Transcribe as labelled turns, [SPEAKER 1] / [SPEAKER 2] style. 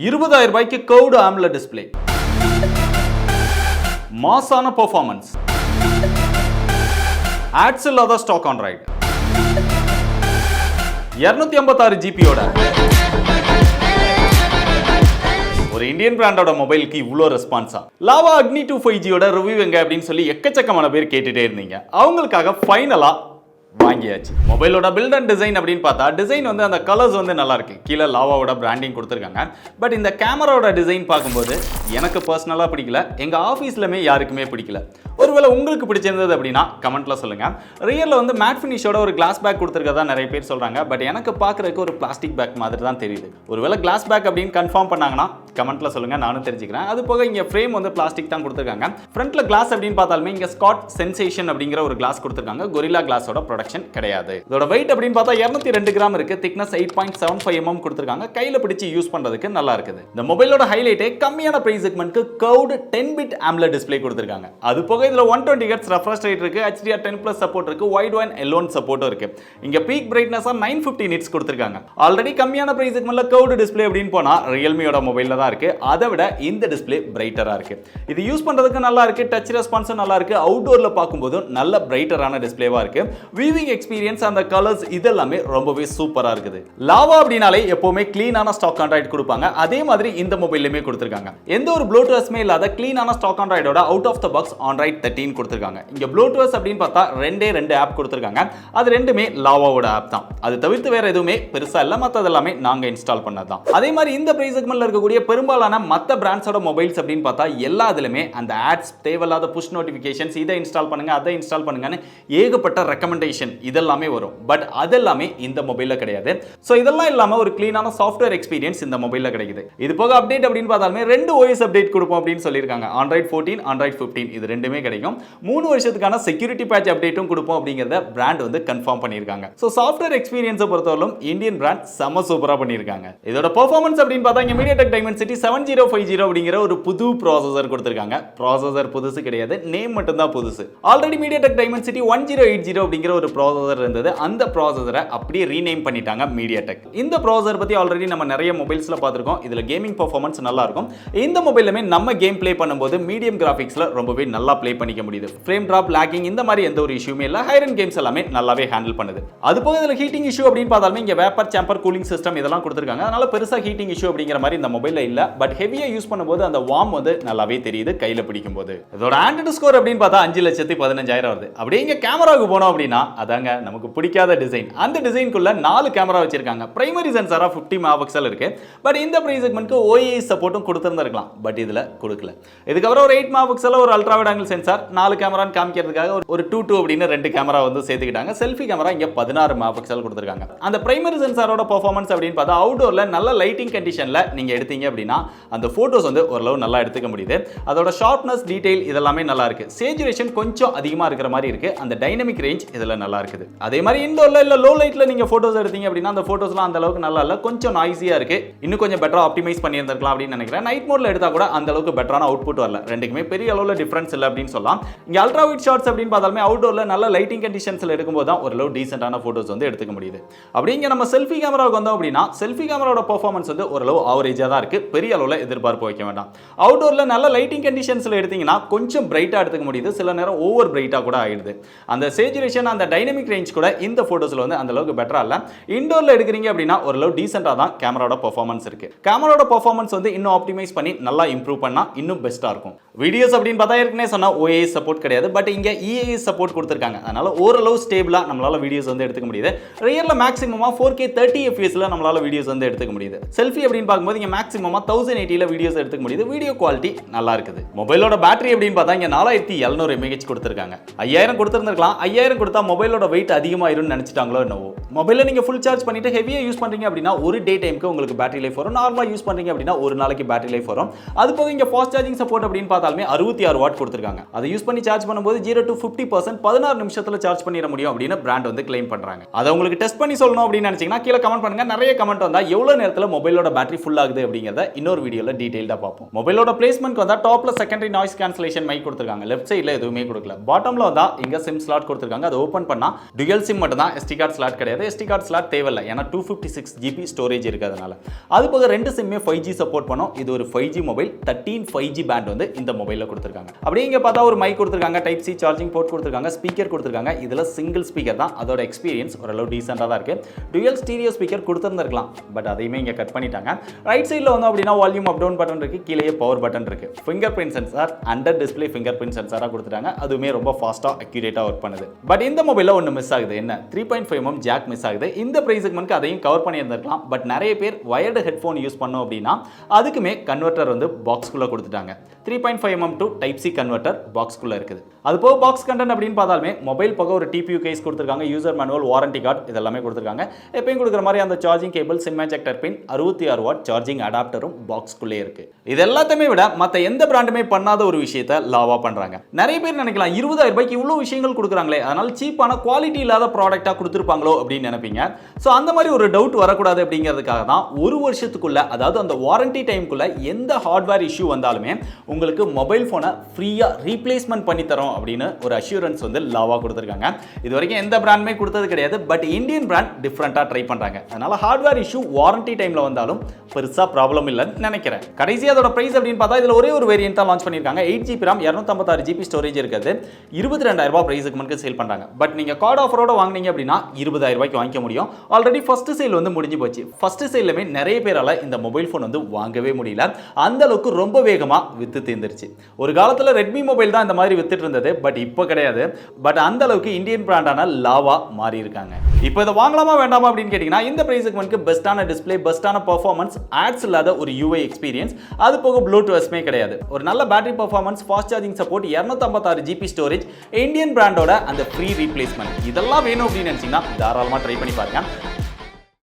[SPEAKER 1] 20,000 ரூபாய்க்கு curved AMOLED display, மாசான performance, ads இல்லாத ஸ்டாக் ஆண்ட்ராய்டு, 256 ஜிபியோட ஒரு இந்தியன் பிராண்டோட மொபைலுக்கு இவ்வளோ ரெஸ்பான்ஸா? லாவா அக்னி 2 5Gயோட ரிவ்யூ எங்க அப்படின்னு சொல்லி எக்கச்சக்கமான பேர் கேட்டுட்டே இருந்தீங்க. அவங்களுக்காக ஃபைனலா வாங்கியாச்சு. மொபைலோட பில்ட் அண்ட் டிசைன் அப்படின்னு பார்த்தா டிசைன் வந்து அந்த கலர்ஸ் வந்து நல்லா இருக்கு. கீழே லாவாவோட பிராண்டிங் கொடுத்துருக்காங்க. பட் இந்த கேமராவோட டிசைன் பார்க்கும்போது எனக்கு பர்சனலாக பிடிக்கல, எங்கள் ஆஃபீஸ்லுமே யாருக்குமே பிடிக்கல. ஒருவேளை உங்களுக்கு பிடிச்சிருந்தது அப்படின்னா கமெண்ட்ல சொல்லுங்க. ரியலில் வந்து மேட் ஃபினிஷோட ஒரு கிளாஸ் பேக் கொடுத்துருக்கதா நிறைய பேர் சொல்றாங்க. பட் எனக்கு பார்க்குறதுக்கு ஒரு பிளாஸ்டிக் பேக் மாதிரி தான் தெரியுது. ஒருவேளை கிளாஸ் பேக் அப்படின்னு கன்ஃபார்ம் பண்ணாங்கன்னா கமெண்ட்ல சொல்லுங்க, நானும் தெரிஞ்சுக்கிறேன். அது போக இங்கே ஃப்ரேம் வந்து பிளாஸ்டிக் தான் கொடுத்துருக்காங்க. ஃப்ரண்ட்ல கிளாஸ் அப்படின்னு பார்த்தாலுமே இங்கே ஸ்காட் சென்சேஷன் அப்படிங்கிற ஒரு கிளாஸ் கொடுத்துருக்காங்க. கொரில்லா கிளாஸோட ப்ரொடக்ஷன் கிடையாது. இதோட வெயிட் அப்படின்னு பார்த்தா 202 கிராம் இருக்கு. திக்னஸ் 8.75 mm கொடுத்துருக்காங்க. கையில பிடிச்சி யூஸ் பண்றதுக்கு நல்லா இருக்குது. இந்த மொபைலோட ஹைலைட்டே கம்மியான பிரைஸ் செக்மெண்ட்க்கு கர்வ்டு 10-bit AMOLED டிஸ்ப்ளே கொடுத்துருக்காங்க. அது போக இதுல 120 Hz ரெஃப்ரெஷ் ரேட் இருக்கு, HDR10+ சப்போர்ட் இருக்கு, வைட் ஒன் எலோன் சப்போர்ட்டும் இருக்கு. இங்க பீக் பிரைட்னஸ் 950 nits கொடுத்துருக்காங்க. ஆல்ரெடி கம்மியான பிரைஸ் செக்மெண்ட்ல கர்வ்டு டிஸ்ப்ளே அப்படின்னு போனா ரியல்மியோட மொபைல்ல தான் இருக்கு. அதை விட இந்த டிஸ்ப்ளே பிரைட்டரா இருக்கு. இது யூஸ் பண்றதுக்கு நல்லா இருக்கு, டச் ரெஸ்பான்ஸும் நல்லா இருக்கு. அவுட்டோர்ல பார்க்கும்போது நல்ல பிரைட்டரான டிஸ்ப்ளேவா இருக்கு. வியூவிங் எக்ஸ்பீரியன்ஸ், அந்த கலர்ஸ் இதெல்லாமே ரொம்பவே சூப்பரா இருக்குது. லாவா அப்படினாலே எப்பவுமே கிளீனான ஸ்டாக் ஆண்ட்ராய்டு கொடுப்பாங்க. அதே மாதிரி இந்த மொபைல்லையுமே கொடுத்திருக்காங்க. எந்த ஒரு ப்ளூடூத்மே இல்லாத கிளீனான ஸ்டாக் ஆண்ட்ராய்டோட out of the box Android 13 கொடுத்திருக்காங்க. இங்க ப்ளூடூத் அப்படின்னு பார்த்தா ரெண்டு ஆப் கொடுத்திருக்காங்க. அது ரெண்டுமே லாவாவோட ஆப் தான். அது தவிர்த்து வேற எதுவுமே பெருசா இல்ல. மத்தது எல்லாமே நாங்க இன்ஸ்டால் பண்ணதுதான். அதே மாதிரி இந்த பிரைஸ் செக்மெண்ட்ல இருக்கக்கூடிய பெரும்பாலான மத்த பிராண்ட்ஸோட மொபைல்ஸ் அப்படின்னு பார்த்தா எல்லாத்துலயுமே அந்த ஆட்ஸ், தேவையில்லாத புஷ் நோட்டிபிகேஷன்ஸ், இதை இன்ஸ்டால் பண்ணுங்க, அதை இன்ஸ்டால் பண்ணுங்கன்னு ஏகப்பட்ட ரெக்கமெண்டேஷன் இதெல்லாமே வரும். பட் அதெல்லாமே இந்த மொபைல்ல கிடையாது. சோ இதெல்லாம் இல்லாம ஒரு கிளீனான சாஃப்ட்வேர் எக்ஸ்பீரியன்ஸ் இந்த மொபைல்ல கிடைக்குது. இது போக அப்டேட் அப்படின்னு பார்த்தாலுமே 2 OS அப்டேட் கொடுப்போம் அப்படின்னு சொல்லியிருக்காங்க. ஆண்ட்ராய்டு 14, ஆண்ட்ராய்டு 15 இது ரெண்டுமே கிடைக்கும். 3 வருஷத்துக்கான செக்யூரிட்டி பேட்ச் அப்டேட்டும் கொடுப்போம் அப்படிங்கறத பிராண்ட் வந்து கன்ஃபார்ம் பண்ணியிருக்காங்க. சோ சாஃப்ட்வேர் எக்ஸ்பீரியன்ஸை பொறுத்தவரைக்கும் இந்தியன் பிராண்ட் செம சூப்பரா பண்ணியிருக்காங்க. இதோட பெர்ஃபார்மன்ஸ் அப்படின்னு பார்த்தா இங்க MediaTek Dimensity 7050 அப்படிங்கிற ஒரு புது ப்ராசஸர் கொடுத்திருக்காங்க. ப்ராசஸர் புதுசு கிடையாது, நேம் மட்டும் தான் புதுசு. ஆல்ரெடி MediaTek Dimensity 1080 அப்படிங்கிற ஒரு ப்ராசஸர் இருந்தது. அந்த ப்ராசஸரை அப்படியே ரீநேம் பண்ணிட்டாங்க MediaTek. இந்த ப்ராசஸர் பத்தி ஆல்ரெடி நம்ம நிறைய மொபைல்ஸ்ல பார்த்திருக்கோம். இதுல கேமிங் பெர்ஃபார்மன்ஸ் நல்லா இருக்கும். இந்த மொபைலுமே நம்ம கேம் ப்ளே பண்ணும்போது மீடியம் கிராபிக்ஸ்ல ரொம்பவே நல்லா ப்ளே பண்ணிக்க முடியுது. ஃப்ரேம் டிராப், லாகிங் இந்த மாதிரி எந்த ஒரு இஷ்யூமே இல்ல. ஹையர் எண்ட் கேம்ஸ் எல்லாமே நல்லாவே ஹேண்டில் பண்ணுது. அது போக இதுல ஹீட்டிங் இஷ்யூ அப்படின்னு பார்த்தாலுமே இங்க வேப்பர் சேம்பர் கூலிங் சிஸ்டம் இதெல்லாம் கொடுத்திருக்காங்க. அதனால பெருசா ஹீட்டிங் இஷ்யூ அப்படிங்கிற மாதிரி இந்த மொபைல்ல இல்ல. பட் ஹெவியா யூஸ் பண்ணும்போது அந்த வார்ம் வந்து நல்லாவே தெரியுது கையில பிடிக்கும் போது. இதோட ஆண்ட்ராய்டு ஸ்கோர் அப்படின்னு பார்த்தா 5,15,000 வருது. அப்படியே இங்க கேமராவுக்கு போனோம் அப்படின்னா அதாங்க நமக்கு பிடிக்காத டிசைன். அந்த டிசைனுக்குள்ள 4 கேமரா வச்சிருக்காங்க. பிரைமரி சென்சாரா 50 மெகாபிக்சல் இருக்கு. பட் இந்த பிரைஸ் செக்மெண்ட்க்கு OIS சப்போர்ட்டும் கொடுத்திருந்திருக்கலாம். பட் இதுல கொடுக்கல. இதுக்கப்புறம் ஒரு 8 மெகாபிக்சல் ஒரு அல்ட்ரா வைட் ஆங்கிள் சென்சார், 4 கேமரான்னு காமிக்கிறதுக்காக ஒரு 2 அப்படின்னு 2 கேமரா வந்து சேர்த்துக்கிட்டாங்க. செல்ஃபி கேமரா இங்க 16 மெகாபிக்சல் கொடுத்திருக்காங்க. அந்த பிரைமரி சென்சாரோட பெர்ஃபார்மன்ஸ் அப்படின்னு பார்த்தா அவுட்டோர்ல நல்ல லைட்டிங் கண்டிஷன்ல நீங்க எடுத்தீங்க அப்படின்னா அந்த போட்டோஸ் வந்து ஓரளவு நல்லா எடுத்துக்க முடியுது. அதோட ஷார்ப்னஸ், டீடைல் இதெல்லாமே நல்லா இருக்கு. சேச்சுரேஷன் கொஞ்சம் அதிகமா இருக்கிற மாதிரி இருக்கு. அந்த டைனமிக் ரேஞ்ச் இதுல நல்லா இருக்குது. அதே மாதிரி இன்டோர்ல இல்ல லோ லைட்ல நீங்க போட்டோஸ் எடுத்தீங்க அப்படின்னா அந்த போட்டோஸ்லாம் அந்த அளவுக்கு நல்லா இல்ல, கொஞ்சம் நாய்ஸியா இருக்கு. இன்னும் கொஞ்சம் பெட்டரா ஆப்டிமைஸ் பண்ணியிருந்திருக்கலாம் அப்படின்னு நினைக்கிறேன். நைட் மோட்ல எடுத்தா கூட அந்த அளவுக்கு பெட்டரான அவுட்புட் வரல. ரெண்டுக்குமே பெரிய அளவுல டிஃபரன்ஸ் இல்ல அப்படின்னு சொல்லலாம். இங்க அல்ட்ரா வைட் ஷாட்ஸ் அப்படின்னு பார்த்தாலுமே அவுட்டோர்ல நல்ல லைட்டிங் கண்டிஷன்ஸ்ல எடுக்கும்போது தான் ஓரளவு டீசென்ட்டான போட்டோஸ் வந்து எடுத்துக்க முடியுது. அப்படிங்க நம்ம செல்ஃபி கேமராவுக்கு வந்தோம் அப்படின்னா செல்ஃபி கேமராவோட பெர்ஃபார்மன்ஸ் வந்து ஓரளவு ஆவரேஜா தான் இருக்கு. பெரிய அளவுல எதிர்பார்ப்பு வைக்க வேண்டாம். அவுட்டோர்ல நல்ல லைட்டிங் கண்டிஷன்ஸ்ல எடுத்தீங்கன்னா கொஞ்சம் பிரைட்டா எடுத்துக்க முடியுது. சில நேரம் ஓவர் பிரைட்டா கூட ஆயிடுது. அந்த சேச்சுரேஷன், அந்த டைனமிக் ரேஞ்ச் கூட இந்த போட்டோஸ்ல வந்து அந்த அளவுக்கு பெட்டரா இல்ல. இன்டோர்ல எடுக்கிறீங்க அப்படின்னா ஓரளவு டீசென்ட்டா தான் கேமராவோட பெர்ஃபார்மன்ஸ் இருக்கு. கேமராவோட பெர்ஃபார்மன்ஸ் வந்து இன்னும் ஆப்டிமைஸ் பண்ணி நல்லா இம்ப்ரூவ் பண்ணா இன்னும் பெஸ்டா இருக்கும். வீடியோஸ் அப்படின்னு பார்த்தா ஏற்கனவே சொன்னா OIS சப்போர்ட் கிடையாது. பட் இங்க EIS சப்போர்ட் கொடுத்திருக்காங்க. அதனால ஓரளவு ஸ்டேபிளா நம்மளால வீடியோஸ் வந்து எடுத்துக்க முடியுது. ரியல்ல மேக்ஸிமமா 4K 30 fps ல நம்மளால வீடியோஸ் வந்து எடுத்துக்க முடியுது. செல்ஃபி அப்படின்னு பார்க்கும்போது இங்க மேக்ஸிமமா 1080 ல வீடியோஸ் எடுத்துக்க முடியுது. வீடியோ குவாலிட்டி நல்லா இருக்குது. மொபைலோட பேட்டரி அப்படின்னு பார்த்தா இங்க 4700 mAh கொடுத்திருக்காங்க. 5000 கொடுத்திருந்திருக்கலாம். 5000 கொடுத்தா மொபைலோட வெயிட் அதிகமாயிரும் நினைச்சிட்டாங்களோ என்னவோ. மொபைலை நீங்க ஃபுல் சார்ஜ் பண்ணிட்டு ஹெவியா யூஸ் பண்றீங்க அப்படின்னா ஒரு டே டைம்க்கு உங்களுக்கு பேட்டரி லைஃப் வரும். நார்மலா யூஸ் பண்றீங்க அப்படின்னா ஒரு நாளைக்கு பேட்டரி லைஃப் வரும். அது போக இங்க ஃபாஸ்ட் சார்ஜிங் சப்போர்ட் அப்படின்னு பார்த்தாலுமே 66 வாட் கொடுத்திருக்காங்க. அதை யூஸ் பண்ணி சார்ஜ் பண்ணும்போது 0 to 50% 16 நிமிஷத்துல சார்ஜ் பண்ணிட முடியும் அப்படின்னு பிராண்ட் வந்து கிளைம் பண்றாங்க. அதை உங்களுக்கு டெஸ்ட் பண்ணி சொல்லணும் அப்படின்னு நினைச்சீங்கன்னா கீழே கமெண்ட் பண்ணுங்க. நிறைய கமெண்ட் வந்தா எவ்வளவு நேரத்துல மொபைலோட பேட்டரி ஃபுல் ஆகுது அப்படிங்கறத இன்னொரு வீடியோல டீடைல்டா பார்ப்போம். மொபைலோட பிளேஸ்மென்ட் வந்தா டாப்ல செகண்டரி நாய்ஸ் கேன்சலேஷன் மைக் கொடுத்திருக்காங்க. லெஃப்ட் சைடுல எதுவுமே கொடுக்கல. பாட்டம்ல வந்தா இங்க சிம் ஸ்லாட் கொடுத்திருக்காங்க. அதை ஓபன் பண்ணா டுயல் சிம் மட்டும் தான், SD கார்டு ஸ்லாட் கிடையாது. SD கார்டு ஸ்லாட் தேவையில்லை, ஏன்னா 256 GB ஸ்டோரேஜ் இருக்கிறதுனால. அது போக ரெண்டு சிம்மே 5G சப்போர்ட் பண்ணும். இது ஒரு 5G மொபைல். 13 5G பேண்ட் வந்து இந்த மொபைல்ல கொடுத்திருக்காங்க. அப்படியே இங்க பார்த்தா ஒரு மைக் கொடுத்திருக்காங்க, டைப் சி சார்ஜிங் போர்ட் கொடுத்திருக்காங்க, ஸ்பீக்கர் கொடுத்திருக்காங்க. இதுல சிங்கிள் ஸ்பீக்கர் தான். அதோட எக்ஸ்பீரியன்ஸ் ஓரளவு டீசென்ட்டா தான் இருக்கு. டுயல் ஸ்டீரியோ ஸ்பீக்கர் கொடுத்திருந்திருக்கலாம், பட் அதையுமே இங்க கட் பண்ணிட்டாங்க. ரைட் சைடுல வந்து அப்படின்னா வால்யூம் அப் டவுன் பட்டன் இருக்கு, கீழே பவர் பட்டன் இருக்கு. Fingerprint sensor, under display fingerprint சென்சாரா கொடுத்துட்டாங்க. அதுவுமே ரொம்ப ஃபாஸ்டா அக்யூரேட்டா ஒர்க் பண்ணுது. பட் இந்த மொபைல்ல ஒன்னு மிஸ் ஆகுது. என்ன? 3.5mm ஜாக் மிஸ் ஆகுது. இந்த பிரைஸ் செக்மென்ட்க்கு அதையும் கவர் பண்ணி இருந்திருக்கலாம். பட் நிறைய பேர் வயர்டு ஹெட்ஃபோன் யூஸ் பண்ணோம் அப்படின்னா அதுக்குமே கன்வெர்ட்டர் வந்து பாக்ஸ்குள்ள கொடுத்துட்டாங்க. 3.5mm to type C converter பாக்ஸ்குள்ள இருக்குது. அது போக பாக்ஸ் கண்டென்ட் அப்படின்னு பார்த்தாலுமே மொபைல் போக ஒரு TPU கேஸ் கொடுத்துருக்காங்க, யூசர் மேனுவல், வாரண்டி கார்டு இதெல்லாமே கொடுத்துருக்காங்க. எப்பயும் கொடுக்குற மாதிரி அந்த charging cable, sim ejector pin, 66 watt charging அடாப்டரும் பாக்ஸ்குள்ளே இருக்கு. இது எல்லாத்தையுமே விட மற்ற எந்த பிராண்டுமே பண்ணாத ஒரு விஷயத்தை லாவா பண்றாங்க. நிறைய பேர் நினைக்கலாம் 20,000 ரூபாய்க்கு இவ்வளவு விஷயங்கள் கொடுக்குறாங்களே, அதனால சீப்பான குவாலிட்டி இல்லாத ப்ராடக்டா கொடுத்துருப்பாங்களோ அப்படின்னு நினைப்பீங்க. ஸோ அந்த மாதிரி ஒரு டவுட் வரக்கூடாது அப்படிங்கிறதுக்காக தான் ஒரு வருஷத்துக்குள்ள, அதாவது அந்த வாரண்டி டைமுக்குள்ள எந்த ஹார்ட்வேர் இஷ்யூ வந்தாலுமே உங்களுக்கு மொபைல் போனை ஃப்ரீயா ரீப்ளேஸ்மெண்ட் பண்ணி தரோம் அப்படின்னு ஒரு அஷ்யூரன்ஸ் வந்து லாவா கொடுத்துருக்காங்க. இது வரைக்கும் எந்த பிராண்டுமே கொடுத்தது கிடையாது. பட் இந்தியன் பிராண்ட் டிஃப்ரெண்டா ட்ரை பண்றாங்க. அதனால ஹார்ட்வேர் இஷ்யூ வாரண்டி டைம்ல வந்தாலும் பெருசா ப்ராப்ளம் இல்லைன்னு நினைக்கிறேன். கடைசி அதோட பிரைஸ் அப்படின்னு பார்த்தா இதுல ஒரே ஒரு வேரியன்ட் தான் லான்ச் பண்ணிருக்காங்க. 8GB RAM 256GB ஸ்டோரேஜ் இருக்குது. 22,000 ரூபாய் பிரைஸுக்கு முன்னாடி சேல் பண்றாங்க. பட் நீங்க கார்டு ஆஃபரோட வாங்குனீங்க அப்படின்னா 20,000 ரூபாய்க்கு வாங்கிக்க முடியும். ஆல்ரெடி ஃபர்ஸ்ட் சேல் வந்து முடிஞ்சு போச்சு. ஃபர்ஸ்ட் சேல்லுமே நிறைய பேரால இந்த மொபைல் போன் வந்து வாங்கவே முடியல. அந்த அளவுக்கு ரொம்ப வேகமா வித்து தீர்ந்துருச்சு. ஒரு காலத்துல ரெட்மி மொபைல் தான் இந்த மாதிரி வித்துட்டு இருந்தது, பட் இப்போ கிடையாது. பட் அந்த அளவுக்கு இந்தியன் பிராண்டான லாவா மாறி இருக்காங்க. இப்போ இதை வாங்கலாமா வேண்டாமா அப்படின்னு கேட்டீங்கன்னா இந்த பிரைஸுக்கு வந்து பெஸ்டான டிஸ்ப்ளே, பெஸ்டான பெர்ஃபார்மன்ஸ், ஆட்ஸ் இல்லாத ஒரு UI எக்ஸ்பீரியன்ஸ், அது போக ப்ளூடூத்மே கிடையாது, ஒரு நல்ல battery performance, fast charging support, 256GB storage, Indian பிராண்டோட அந்த ஃப்ரீ ரீப்ளேஸ்மெண்ட், இதெல்லாம் வேணும் அப்படின்னு நினைச்சீங்கன்னா தாராளமா ட்ரை பண்ணி பாருங்க.